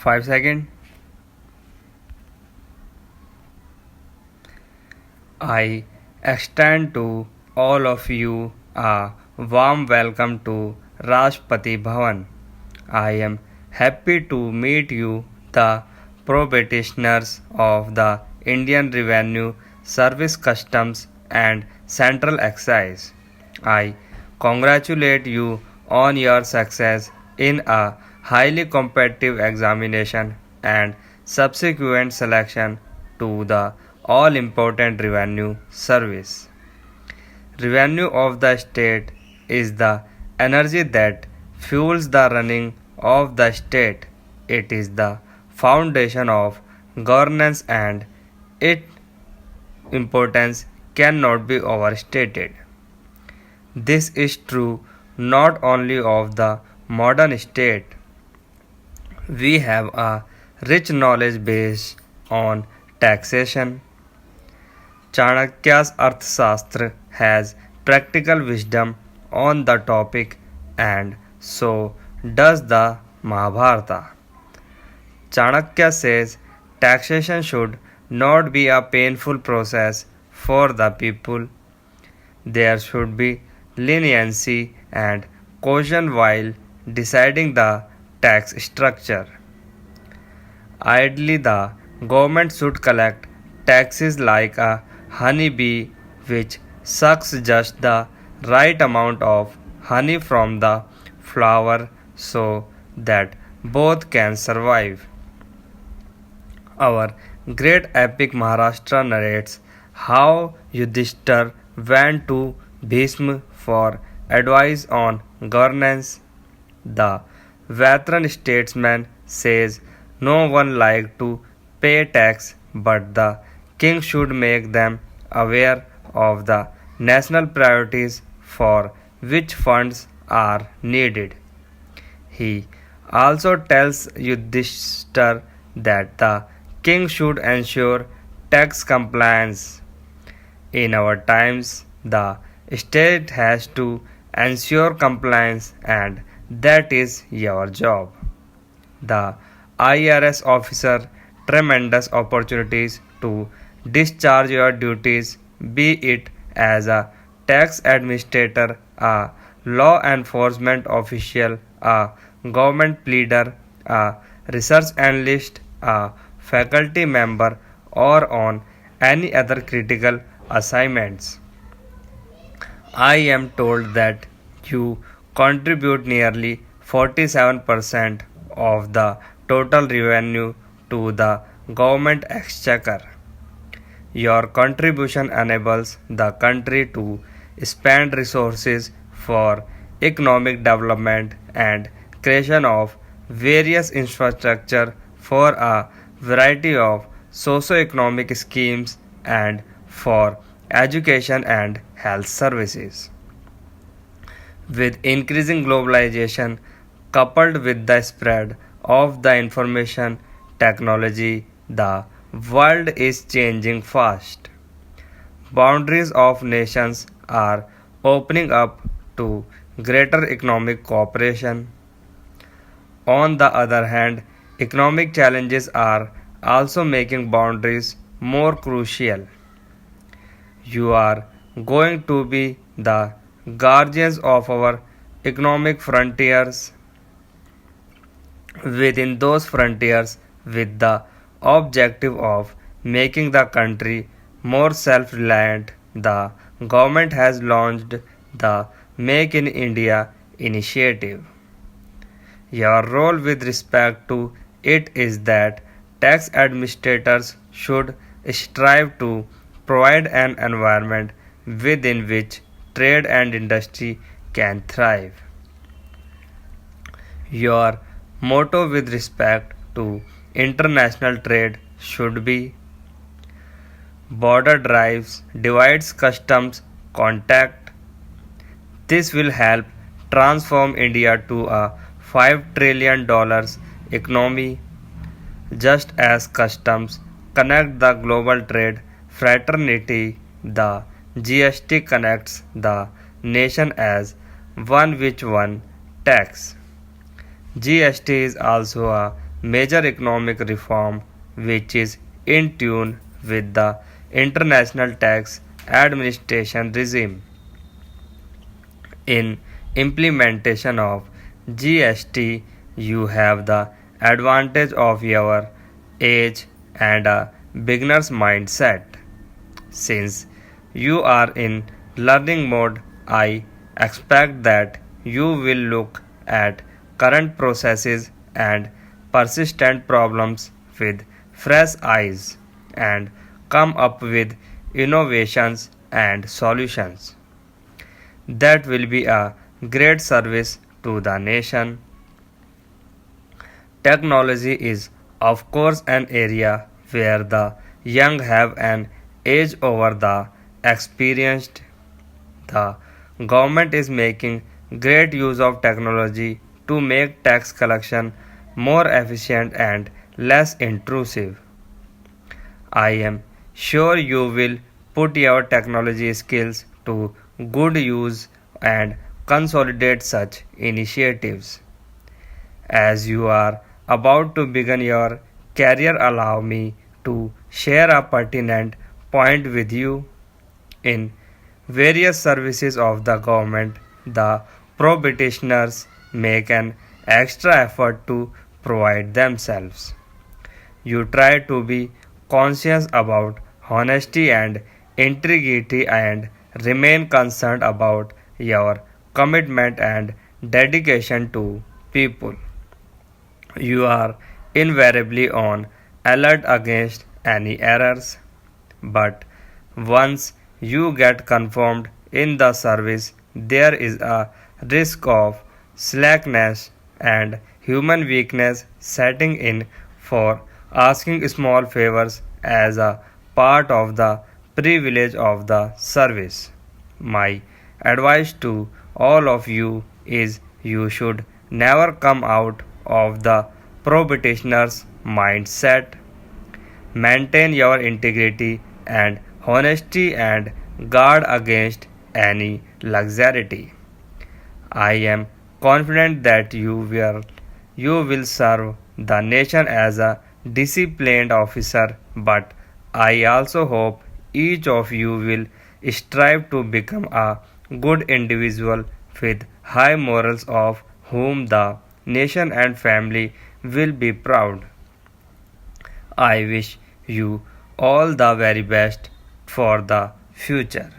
5 seconds. I extend to all of you a warm welcome to Rashtrapati Bhavan. I am happy to meet you, the practitioners of the Indian Revenue Service Customs and Central Excise. I congratulate you on your success in a highly competitive examination and subsequent selection to the all important revenue service. Revenue of the state is the energy that fuels the running of the state. It is the foundation of governance and its importance cannot be overstated. This is true not only of the modern state. We have a rich knowledge base on taxation. Chanakya's Arthashastra has practical wisdom on the topic, and so does the Mahabharata. Chanakya says taxation should not be a painful process for the people. There should be leniency and caution while deciding the tax structure. Ideally, the government should collect taxes like a honeybee which sucks just the right amount of honey from the flower so that both can survive. Our great epic Maharashtra narrates how Yudhishthir went to Bhisma for advice on governance. The veteran statesman says no one likes to pay tax, but the king should make them aware of the national priorities for which funds are needed. He also tells Yudhishthir that the king should ensure tax compliance. In our times, the state has to ensure compliance, and that is your job. The IRS officer tremendous opportunities to discharge your duties, be it as a tax administrator, a law enforcement official, a government pleader, a research analyst, a faculty member, or on any other critical assignments. I am told that you contribute nearly 47% of the total revenue to the government exchequer. Your contribution enables the country to spend resources for economic development and creation of various infrastructure for a variety of socio-economic schemes and for education and health services. With increasing globalization coupled with the spread of the information technology, the world is changing fast. Boundaries of nations are opening up to greater economic cooperation. On the other hand, economic challenges are also making boundaries more crucial. You are going to be the guardians of our economic frontiers. Within those frontiers, with the objective of making the country more self reliant, the government has launched the Make in India initiative. Your role with respect to it is that tax administrators should strive to provide an environment within which trade and industry can thrive. Your motto with respect to international trade should be border drives, divides customs, contact. This will help transform India to a $5 trillion economy just as customs connect the global trade fraternity. The GST connects the nation as one which one tax. GST is also a major economic reform which is in tune with the international tax administration regime. In implementation of GST, you have the advantage of your age and a beginner's mindset. Since you are in learning mode, I expect that you will look at current processes and persistent problems with fresh eyes and come up with innovations and solutions. That will be a great service to the nation. Technology is, of course, an area where the young have an edge over the experienced. The government is making great use of technology to make tax collection more efficient and less intrusive. I am sure you will put your technology skills to good use and consolidate such initiatives. As you are about to begin your career, allow me to share a pertinent point with you. In various services of the government, the pro-Britishers make an extra effort to provide themselves. You try to be conscious about honesty and integrity and remain concerned about your commitment and dedication to people. You are invariably on alert against any errors, but once you get confirmed in the service, there is a risk of slackness and human weakness setting in for asking small favors as a part of the privilege of the service. My advice to all of you is you should never come out of the pro-Britishners mindset. Maintain your integrity and honesty and guard against any luxury. I am confident that you will serve the nation as a disciplined officer, but I also hope each of you will strive to become a good individual with high morals of whom the nation and family will be proud. I wish you all the very best for the future.